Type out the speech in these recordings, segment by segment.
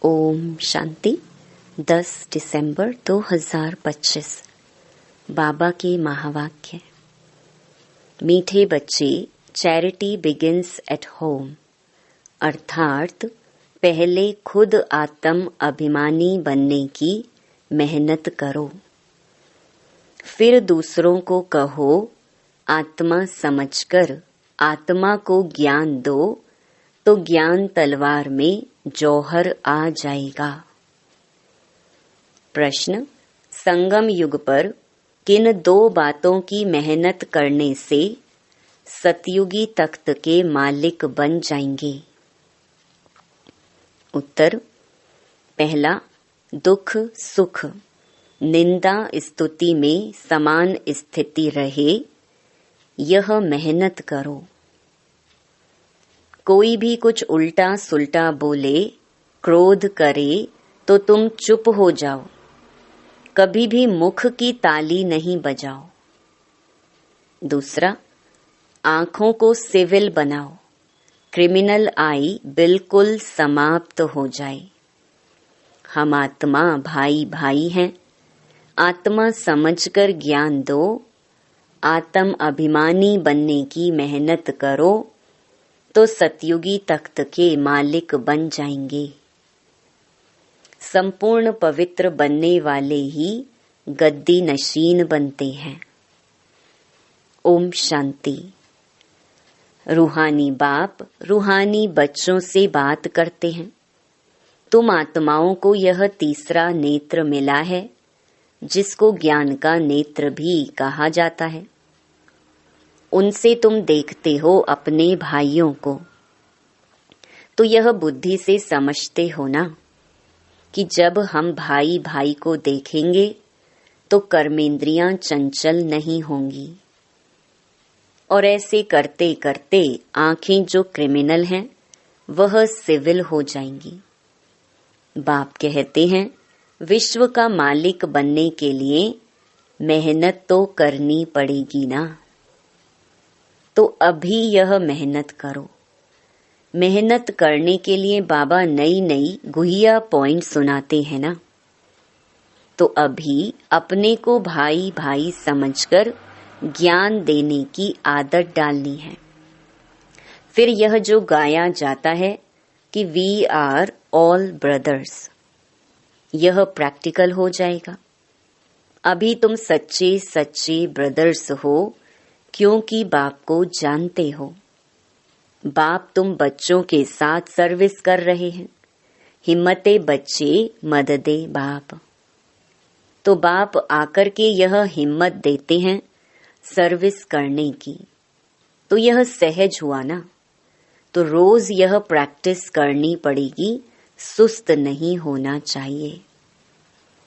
ओम शांति। 10 दिसंबर 2025। बाबा के महावाक्य। मीठे बच्चे, चैरिटी बिगिंस एट होम, अर्थात पहले खुद आत्म अभिमानी बनने की मेहनत करो, फिर दूसरों को कहो आत्मा समझकर आत्मा को ज्ञान दो, तो ज्ञान तलवार में जौहर आ जाएगा। प्रश्न: संगम युग पर किन दो बातों की मेहनत करने से सतयुगी तख्त के मालिक बन जाएंगे? उत्तर: पहला, दुख सुख निंदा स्तुति में समान स्थिति रहे, यह मेहनत करो। कोई भी कुछ उल्टा सुल्टा बोले, क्रोध करे तो तुम चुप हो जाओ, कभी भी मुख की ताली नहीं बजाओ। दूसरा, आंखों को सिविल बनाओ, क्रिमिनल आई बिल्कुल समाप्त हो जाए। हम आत्मा भाई भाई हैं, आत्मा समझकर ज्ञान दो, आत्म अभिमानी बनने की मेहनत करो, तो सतयुगी तख्त के मालिक बन जाएंगे। संपूर्ण पवित्र बनने वाले ही गद्दी नशीन बनते हैं। ओम शांति। रूहानी बाप रूहानी बच्चों से बात करते हैं। तुम आत्माओं को यह तीसरा नेत्र मिला है, जिसको ज्ञान का नेत्र भी कहा जाता है। उनसे तुम देखते हो अपने भाइयों को, तो यह बुद्धि से समझते हो ना कि जब हम भाई भाई को देखेंगे तो कर्मेंद्रियां चंचल नहीं होंगी, और ऐसे करते करते आंखें जो क्रिमिनल हैं वह सिविल हो जाएंगी। बाप कहते हैं, विश्व का मालिक बनने के लिए मेहनत तो करनी पड़ेगी ना, तो अभी यह मेहनत करो। मेहनत करने के लिए बाबा नई नई गुहिया पॉइंट सुनाते हैं ना, तो अभी अपने को भाई भाई समझकर ज्ञान देने की आदत डालनी है। फिर यह जो गाया जाता है कि वी आर ऑल ब्रदर्स, यह प्रैक्टिकल हो जाएगा। अभी तुम सच्चे सच्चे ब्रदर्स हो, क्योंकि बाप को जानते हो। बाप तुम बच्चों के साथ सर्विस कर रहे हैं। हिम्मते बच्चे मददे बाप। तो बाप आकर के यह हिम्मत देते हैं सर्विस करने की, तो यह सहज हुआ ना। तो रोज यह प्रैक्टिस करनी पड़ेगी, सुस्त नहीं होना चाहिए।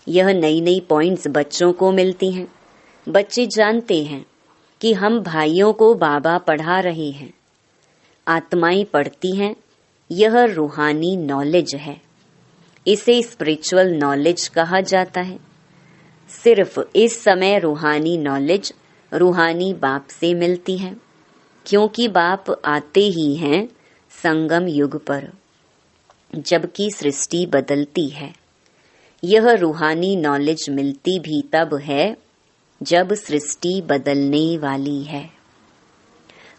यह नई नई पॉइंट्स बच्चों को मिलती हैं। बच्चे जानते हैं कि हम भाइयों को बाबा पढ़ा रहे हैं, आत्माएं पढ़ती हैं। यह रूहानी नॉलेज है, इसे स्पिरिचुअल नॉलेज कहा जाता है। सिर्फ इस समय रूहानी नॉलेज रूहानी बाप से मिलती है, क्योंकि बाप आते ही हैं संगम युग पर, जबकि सृष्टि बदलती है। यह रूहानी नॉलेज मिलती भी तब है जब सृष्टि बदलने वाली है।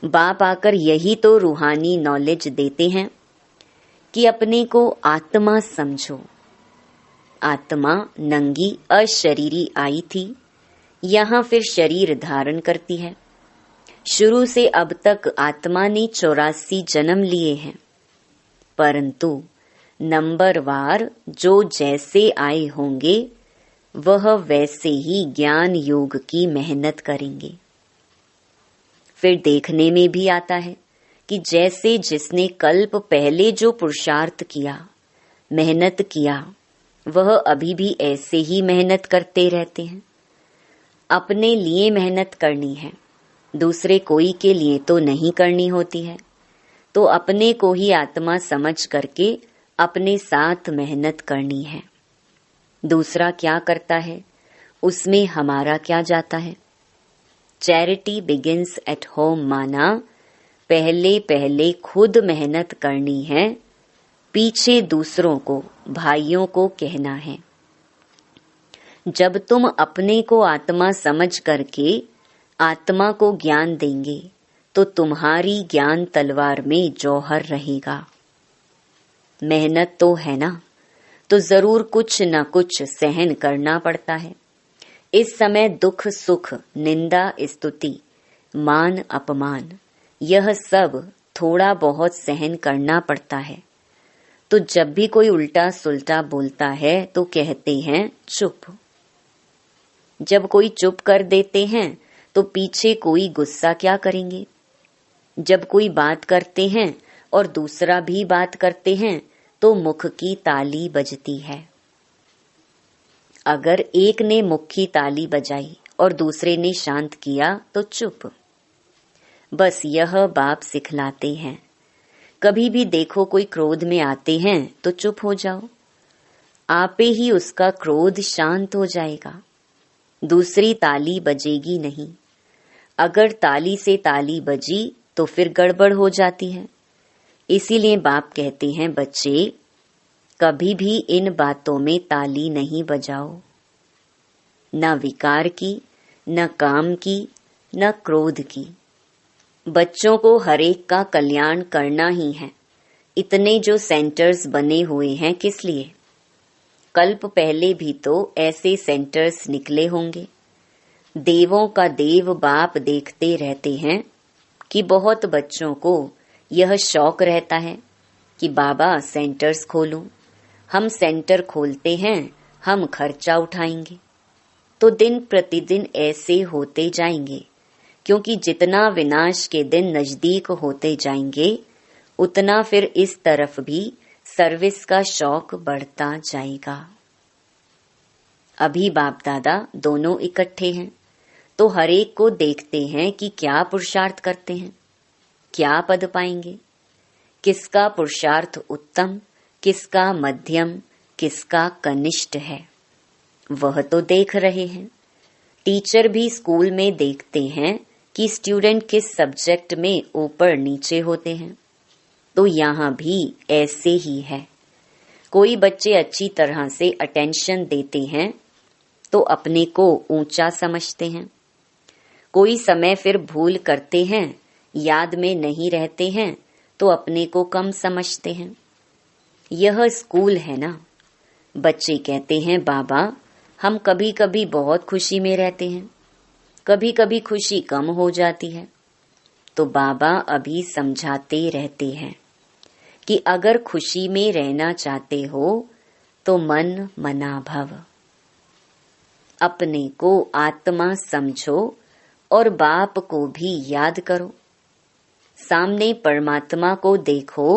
बाप आकर यही तो रूहानी नॉलेज देते हैं कि अपने को आत्मा समझो। आत्मा नंगी अशरीरी आई थी, यहाँ फिर शरीर धारण करती है। शुरू से अब तक आत्मा ने 84 जन्म लिए हैं, परंतु नंबरवार जो जैसे आए होंगे वह वैसे ही ज्ञान योग की मेहनत करेंगे। फिर देखने में भी आता है कि जैसे जिसने कल्प पहले जो पुरुषार्थ किया, मेहनत किया, वह अभी भी ऐसे ही मेहनत करते रहते हैं। अपने लिए मेहनत करनी है, दूसरे कोई के लिए तो नहीं करनी होती है। तो अपने को ही आत्मा समझ करके अपने साथ मेहनत करनी है। दूसरा क्या करता है, उसमें हमारा क्या जाता है। चैरिटी बिगिंस एट होम माना पहले पहले खुद मेहनत करनी है, पीछे दूसरों को, भाइयों को कहना है। जब तुम अपने को आत्मा समझ करके आत्मा को ज्ञान देंगे तो तुम्हारी ज्ञान तलवार में जौहर रहेगा। मेहनत तो है ना, तो जरूर कुछ न कुछ सहन करना पड़ता है। इस समय दुख सुख, निंदा स्तुति, मान अपमान, यह सब थोड़ा बहुत सहन करना पड़ता है। तो जब भी कोई उल्टा सुल्टा बोलता है तो कहते हैं चुप। जब कोई चुप कर देते हैं तो पीछे कोई गुस्सा क्या करेंगे। जब कोई बात करते हैं और दूसरा भी बात करते हैं तो मुख की ताली बजती है। अगर एक ने मुख की ताली बजाई और दूसरे ने शांत किया तो चुप। बस यह बाप सिखलाते हैं। कभी भी देखो कोई क्रोध में आते हैं तो चुप हो जाओ, आपे ही उसका क्रोध शांत हो जाएगा। दूसरी ताली बजेगी नहीं। अगर ताली से ताली बजी तो फिर गड़बड़ हो जाती है। इसीलिए बाप कहते हैं बच्चे, कभी भी इन बातों में ताली नहीं बजाओ, न विकार की, न काम की, न क्रोध की। बच्चों को हरेक का कल्याण करना ही है। इतने जो सेंटर्स बने हुए हैं किस लिए? कल्प पहले भी तो ऐसे सेंटर्स निकले होंगे। देवों का देव बाप देखते रहते हैं कि बहुत बच्चों को यह शौक रहता है कि बाबा सेंटर्स खोलूं। हम सेंटर खोलते हैं, हम खर्चा उठाएंगे। तो दिन प्रतिदिन ऐसे होते जाएंगे, क्योंकि जितना विनाश के दिन नजदीक होते जाएंगे उतना फिर इस तरफ भी सर्विस का शौक बढ़ता जाएगा। अभी बाप दादा दोनों इकट्ठे हैं तो हरेक को देखते हैं कि क्या पुरुषार्थ करते हैं, क्या पद पाएंगे, किसका पुरुषार्थ उत्तम, किसका मध्यम, किसका कनिष्ठ है, वह तो देख रहे हैं। टीचर भी स्कूल में देखते हैं कि स्टूडेंट किस सब्जेक्ट में ऊपर नीचे होते हैं। तो यहाँ भी ऐसे ही है। कोई बच्चे अच्छी तरह से अटेंशन देते हैं तो अपने को ऊंचा समझते हैं। कोई समय फिर भूल करते हैं, याद में नहीं रहते हैं तो अपने को कम समझते हैं। यह स्कूल है ना। बच्चे कहते हैं बाबा हम कभी कभी बहुत खुशी में रहते हैं, कभी कभी खुशी कम हो जाती है। तो बाबा अभी समझाते रहते हैं कि अगर खुशी में रहना चाहते हो तो मन मना भव। अपने को आत्मा समझो और बाप को भी याद करो। सामने परमात्मा को देखो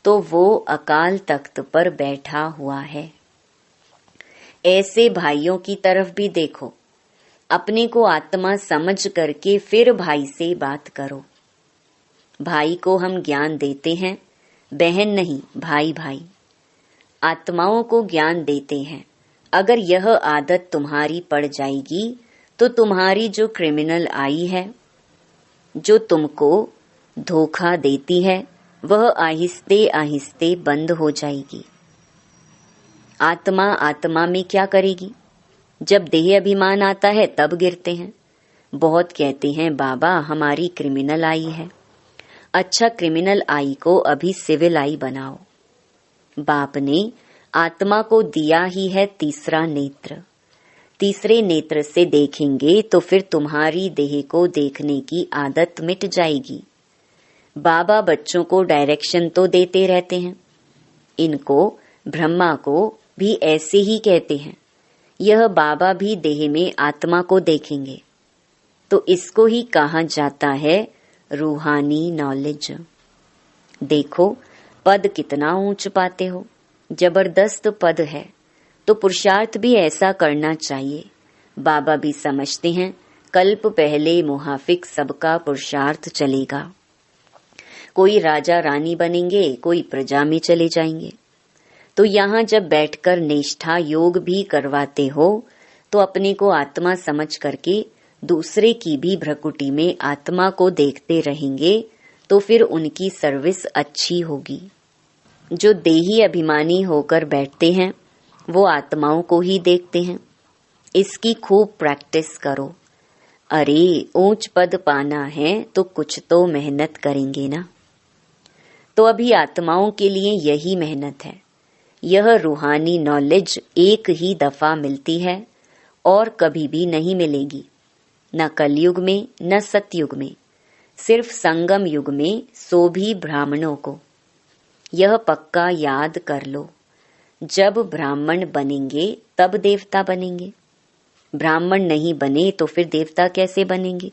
तो वो अकाल तख्त पर बैठा हुआ है। ऐसे भाइयों की तरफ भी देखो। अपने को आत्मा समझ करके फिर भाई से बात करो। भाई को हम ज्ञान देते हैं, बहन नहीं, भाई भाई। आत्माओं को ज्ञान देते हैं। अगर यह आदत तुम्हारी पड़ जाएगी तो तुम्हारी जो क्रिमिनल आई है, जो तुमको धोखा देती है, वह आहिस्ते आहिस्ते बंद हो जाएगी। आत्मा आत्मा में क्या करेगी? जब देह अभिमान आता है तब गिरते हैं। बहुत कहते हैं बाबा हमारी क्रिमिनल आई है। अच्छा, क्रिमिनल आई को अभी सिविल आई बनाओ। बाप ने आत्मा को दिया ही है तीसरा नेत्र। तीसरे नेत्र से देखेंगे तो फिर तुम्हारी देह को देखने की आदत मिट जाएगी। बाबा बच्चों को डायरेक्शन तो देते रहते हैं। इनको ब्रह्मा को भी ऐसे ही कहते हैं। यह बाबा भी देह में आत्मा को देखेंगे। तो इसको ही कहा जाता है रूहानी नॉलेज। देखो पद कितना ऊंच पाते हो, जबरदस्त पद है। तो पुरुषार्थ भी ऐसा करना चाहिए। बाबा भी समझते हैं कल्प पहले मुहाफिक सबका पुरुषार्थ चलेगा। कोई राजा रानी बनेंगे, कोई प्रजा में चले जाएंगे। तो यहाँ जब बैठकर निष्ठा योग भी करवाते हो तो अपने को आत्मा समझ करके दूसरे की भी भ्रकुटी में आत्मा को देखते रहेंगे तो फिर उनकी सर्विस अच्छी होगी। जो देही अभिमानी होकर बैठते हैं वो आत्माओं को ही देखते हैं। इसकी खूब प्रैक्टिस करो। अरे ऊंच पद पाना है तो कुछ तो मेहनत करेंगे ना। तो अभी आत्माओं के लिए यही मेहनत है। यह रूहानी नॉलेज एक ही दफा मिलती है और कभी भी नहीं मिलेगी, न कलयुग में न सतयुग में, सिर्फ संगम युग में, सो भी ब्राह्मणों को। यह पक्का याद कर लो, जब ब्राह्मण बनेंगे तब देवता बनेंगे। ब्राह्मण नहीं बने तो फिर देवता कैसे बनेंगे?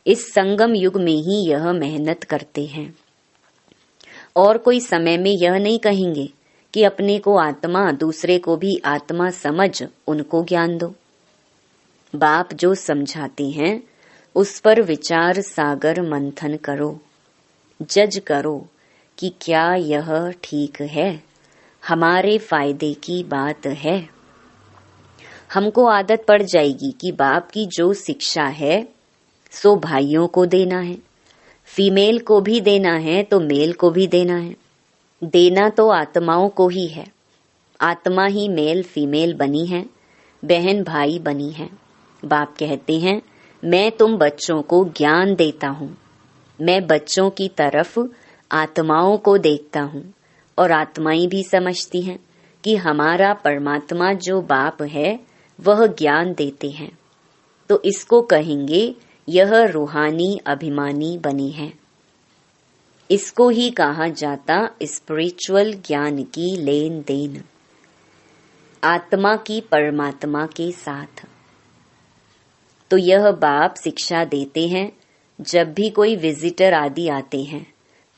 इस संगम युग में ही यह मेहनत करते हैं। और कोई समय में यह नहीं कहेंगे कि अपने को आत्मा, दूसरे को भी आत्मा समझ उनको ज्ञान दो। बाप जो समझाते हैं उस पर विचार सागर मंथन करो, जज करो कि क्या यह ठीक है, हमारे फायदे की बात है। हमको आदत पड़ जाएगी कि बाप की जो शिक्षा है सो भाइयों को देना है, फीमेल को भी देना है तो मेल को भी देना है। देना तो आत्माओं को ही है। आत्मा ही मेल फीमेल बनी है, बहन भाई बनी है। बाप कहते हैं मैं तुम बच्चों को ज्ञान देता हूँ। मैं बच्चों की तरफ आत्माओं को देखता हूँ और आत्माएं भी समझती हैं कि हमारा परमात्मा जो बाप है वह ज्ञान देते हैं। तो इसको कहेंगे यह रूहानी अभिमानी बने हैं। इसको ही कहा जाता स्पिरिचुअल ज्ञान की लेन देन, आत्मा की परमात्मा के साथ। तो यह बाप शिक्षा देते हैं। जब भी कोई विजिटर आदि आते हैं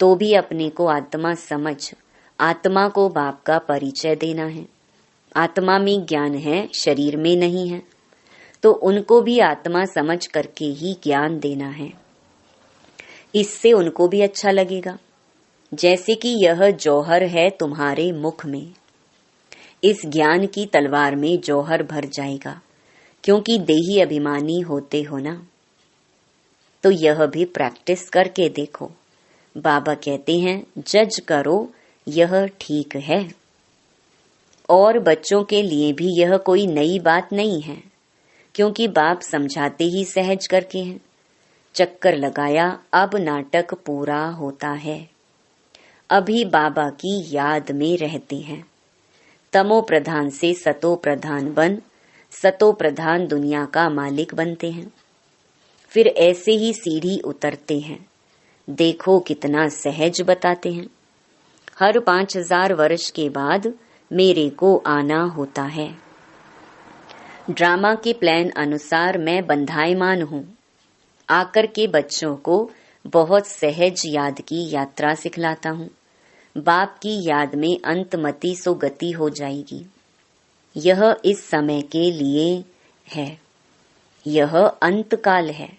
तो भी अपने को आत्मा समझ, आत्मा को बाप का परिचय देना है। आत्मा में ज्ञान है, शरीर में नहीं है, तो उनको भी आत्मा समझ करके ही ज्ञान देना है। इससे उनको भी अच्छा लगेगा। जैसे कि यह जौहर है तुम्हारे मुख में, इस ज्ञान की तलवार में जौहर भर जाएगा, क्योंकि देही अभिमानी होते हो ना। तो यह भी प्रैक्टिस करके देखो। बाबा कहते हैं जज करो, यह ठीक है। और बच्चों के लिए भी यह कोई नई बात नहीं है, क्योंकि बाप समझाते ही सहज करके हैं। चक्कर लगाया, अब नाटक पूरा होता है। अभी बाबा की याद में रहते हैं। तमो प्रधान से सतो प्रधान बन, सतो प्रधान दुनिया का मालिक बनते हैं। फिर ऐसे ही सीढ़ी उतरते हैं। देखो कितना सहज बताते हैं। हर 5000 वर्ष के बाद मेरे को आना होता है। ड्रामा के प्लान अनुसार मैं बंधायमान हूँ। आकर के बच्चों को बहुत सहज याद की यात्रा सिखलाता हूँ। बाप की याद में अंतमति सो गति हो जाएगी। यह इस समय के लिए है, यह अंतकाल है।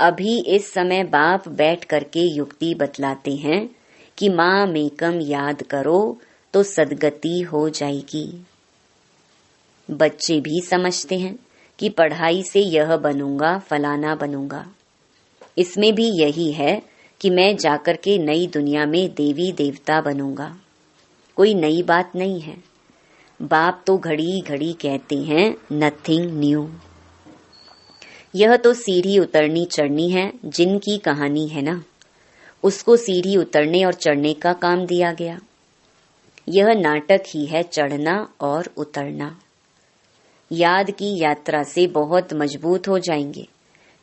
अभी इस समय बाप बैठ करके युक्ति बतलाते हैं कि माँ मेकम याद करो तो सदगति हो जाएगी। बच्चे भी समझते हैं कि पढ़ाई से यह बनूंगा, फलाना बनूंगा। इसमें भी यही है कि मैं जाकर के नई दुनिया में देवी देवता बनूंगा। कोई नई बात नहीं है। बाप तो घड़ी घड़ी कहते हैं नथिंग न्यू। यह तो सीढ़ी उतरनी चढ़नी है, जिनकी कहानी है ना, उसको सीढ़ी उतरने और चढ़ने का काम दिया गया। यह नाटक ही है चढ़ना और उतरना। याद की यात्रा से बहुत मजबूत हो जाएंगे।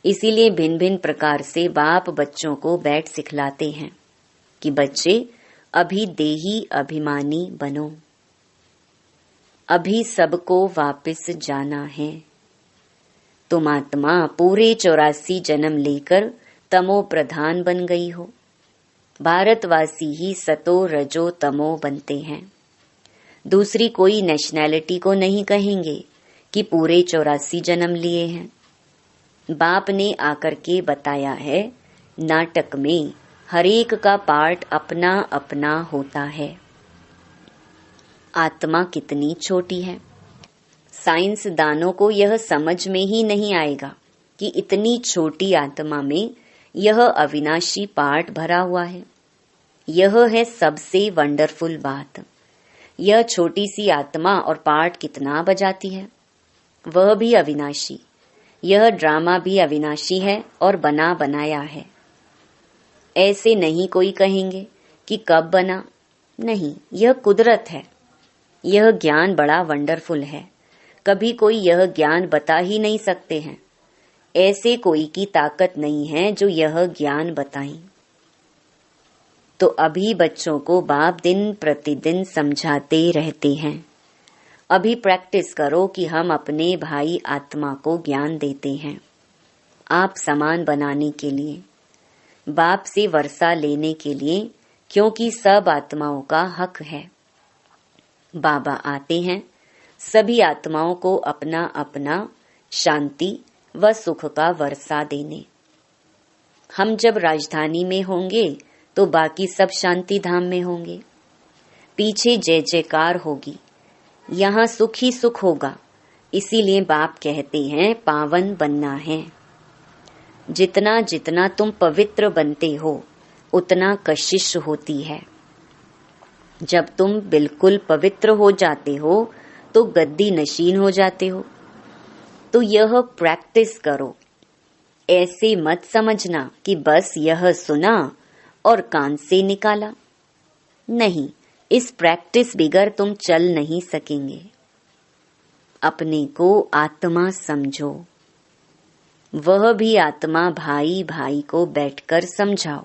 इसीलिए भिन्न भिन्न प्रकार से बाप बच्चों को बैठ सिखलाते हैं कि बच्चे अभी देही अभिमानी बनो। अभी सबको वापस जाना है। तुम आत्मा पूरे 84 जन्म लेकर तमो प्रधान बन गई हो। भारतवासी ही सतो रजो तमो बनते हैं। दूसरी कोई नेशनैलिटी को नहीं कहेंगे कि पूरे 84 जन्म लिए हैं। बाप ने आकर के बताया है नाटक में हरेक का पार्ट अपना अपना होता है। आत्मा कितनी छोटी है। साइंसदानों को यह समझ में ही नहीं आएगा कि इतनी छोटी आत्मा में यह अविनाशी पार्ट भरा हुआ है। यह है सबसे वंडरफुल बात। यह छोटी सी आत्मा और पार्ट कितना बजाती है, वह भी अविनाशी। यह ड्रामा भी अविनाशी है और बना बनाया है। ऐसे नहीं कोई कहेंगे कि कब बना, नहीं, यह कुदरत है। यह ज्ञान बड़ा वंडरफुल है, कभी कोई यह ज्ञान बता ही नहीं सकते हैं। ऐसे कोई की ताकत नहीं है जो यह ज्ञान बताएं। तो अभी बच्चों को बाप दिन प्रतिदिन समझाते रहते हैं, अभी प्रैक्टिस करो कि हम अपने भाई आत्मा को ज्ञान देते हैं, आप समान बनाने के लिए, बाप से वर्षा लेने के लिए, क्योंकि सब आत्माओं का हक है। बाबा आते हैं सभी आत्माओं को अपना अपना शांति व सुख का वर्षा देने। हम जब राजधानी में होंगे तो बाकी सब शांति धाम में होंगे। पीछे जय जयकार होगी, यहाँ सुख ही सुख होगा। इसीलिए बाप कहते हैं पावन बनना है। जितना जितना तुम पवित्र बनते हो उतना कशिश होती है। जब तुम बिल्कुल पवित्र हो जाते हो तो गद्दी नशीन हो जाते हो। तो यह प्रैक्टिस करो। ऐसे मत समझना कि बस यह सुना और कान से निकाला। नहीं, इस प्रैक्टिस बिगर तुम चल नहीं सकेंगे। अपने को आत्मा समझो, वह भी आत्मा भाई भाई को बैठकर समझाओ।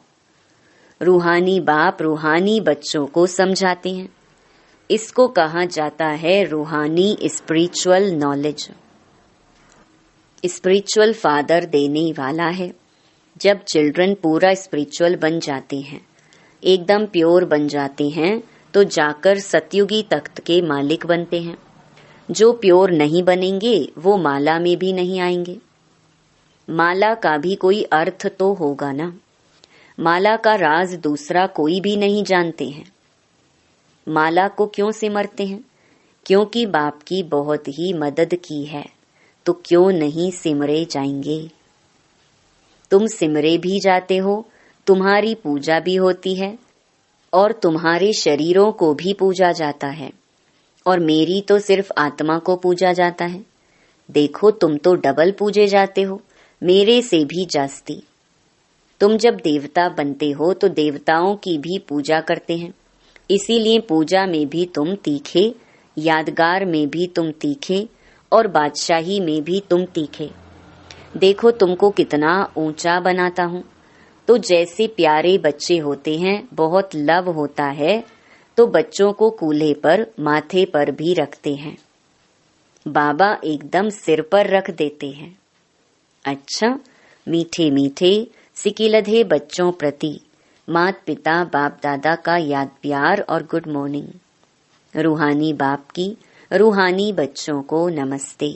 रूहानी बाप रूहानी बच्चों को समझाते हैं। इसको कहा जाता है रूहानी स्पिरिचुअल नॉलेज। स्पिरिचुअल फादर देने वाला है। जब चिल्ड्रन पूरा स्पिरिचुअल बन जाते हैं, एकदम प्योर बन जाते हैं, तो जाकर सतयुगी तख्त के मालिक बनते हैं। जो प्योर नहीं बनेंगे वो माला में भी नहीं आएंगे। माला का भी कोई अर्थ तो होगा ना। माला का राज दूसरा कोई भी नहीं जानते हैं। माला को क्यों सिमरते हैं? क्योंकि बाप की बहुत ही मदद की है, तो क्यों नहीं सिमरे जाएंगे। तुम सिमरे भी जाते हो, तुम्हारी पूजा भी होती है और तुम्हारे शरीरों को भी पूजा जाता है, और मेरी तो सिर्फ आत्मा को पूजा जाता है। देखो, तुम तो डबल पूजे जाते हो, मेरे से भी जास्ती। तुम जब देवता बनते हो तो देवताओं की भी पूजा करते हैं। इसीलिए पूजा में भी तुम तीखे, यादगार में भी तुम तीखे, और बादशाही में भी तुम तीखे। देखो तुमको कितना ऊंचा बनाता हूँ। तो जैसे प्यारे बच्चे होते हैं, बहुत लव होता है, तो बच्चों को कूल्हे पर, माथे पर भी रखते हैं। बाबा एकदम सिर पर रख देते हैं। अच्छा, मीठे मीठे सिकिलधे बच्चों प्रति मात पिता बाप दादा का याद प्यार और गुड मॉर्निंग। रूहानी बाप की रूहानी बच्चों को नमस्ते।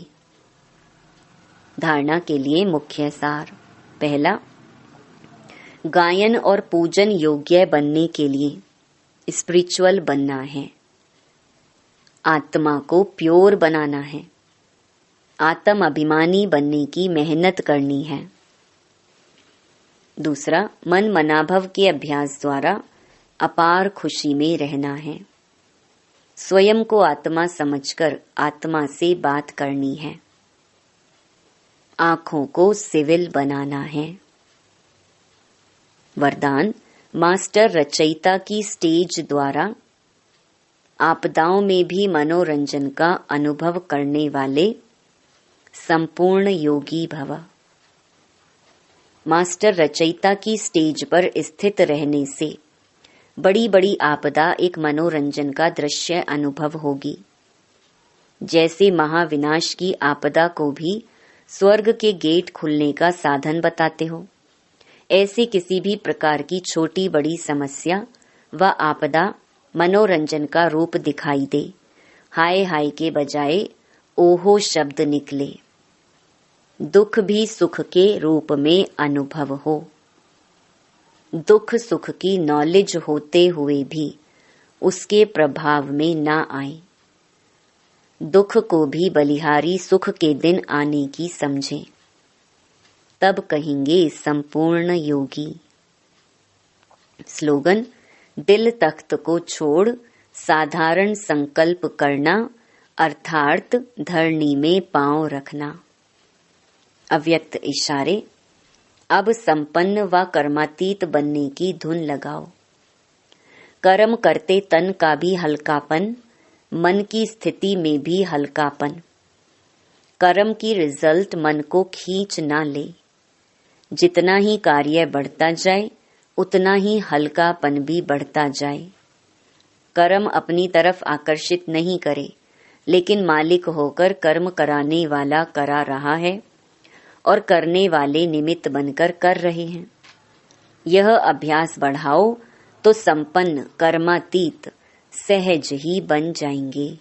धारणा के लिए मुख्य सार। पहला, गायन और पूजन योग्य बनने के लिए स्पिरिचुअल बनना है। आत्मा को प्योर बनाना है। आत्म अभिमानी बनने की मेहनत करनी है। दूसरा, मन मनाभव के अभ्यास द्वारा अपार खुशी में रहना है। स्वयं को आत्मा समझकर आत्मा से बात करनी है। आँखों को सिविल बनाना है। वरदान, मास्टर रचयिता की स्टेज द्वारा आपदाओं में भी मनोरंजन का अनुभव करने वाले संपूर्ण योगी भव। मास्टर रचयिता की स्टेज पर स्थित रहने से बड़ी बड़ी आपदा एक मनोरंजन का दृश्य अनुभव होगी। जैसे महाविनाश की आपदा को भी स्वर्ग के गेट खुलने का साधन बताते हो, ऐसे किसी भी प्रकार की छोटी बड़ी समस्या व आपदा मनोरंजन का रूप दिखाई दे, हाय हाय के बजाय ओहो शब्द निकले, दुख भी सुख के रूप में अनुभव हो। दुख सुख की नॉलेज होते हुए भी उसके प्रभाव में ना आए। दुख को भी बलिहारी सुख के दिन आने की समझें, तब कहेंगे संपूर्ण योगी। स्लोगन, दिल तख्त को छोड़ साधारण संकल्प करना अर्थात धरनी में पांव रखना। अव्यक्त इशारे। अब संपन्न व कर्मातीत बनने की धुन लगाओ। कर्म करते तन का भी हल्कापन, मन की स्थिति में भी हल्कापन। कर्म की रिजल्ट मन को खींच ना ले। जितना ही कार्य बढ़ता जाए उतना ही हल्कापन भी बढ़ता जाए। कर्म अपनी तरफ आकर्षित नहीं करे, लेकिन मालिक होकर कर्म कराने वाला करा रहा है और करने वाले निमित्त बनकर कर रहे हैं। यह अभ्यास बढ़ाओ तो संपन्न कर्मातीत सहज ही बन जाएंगे।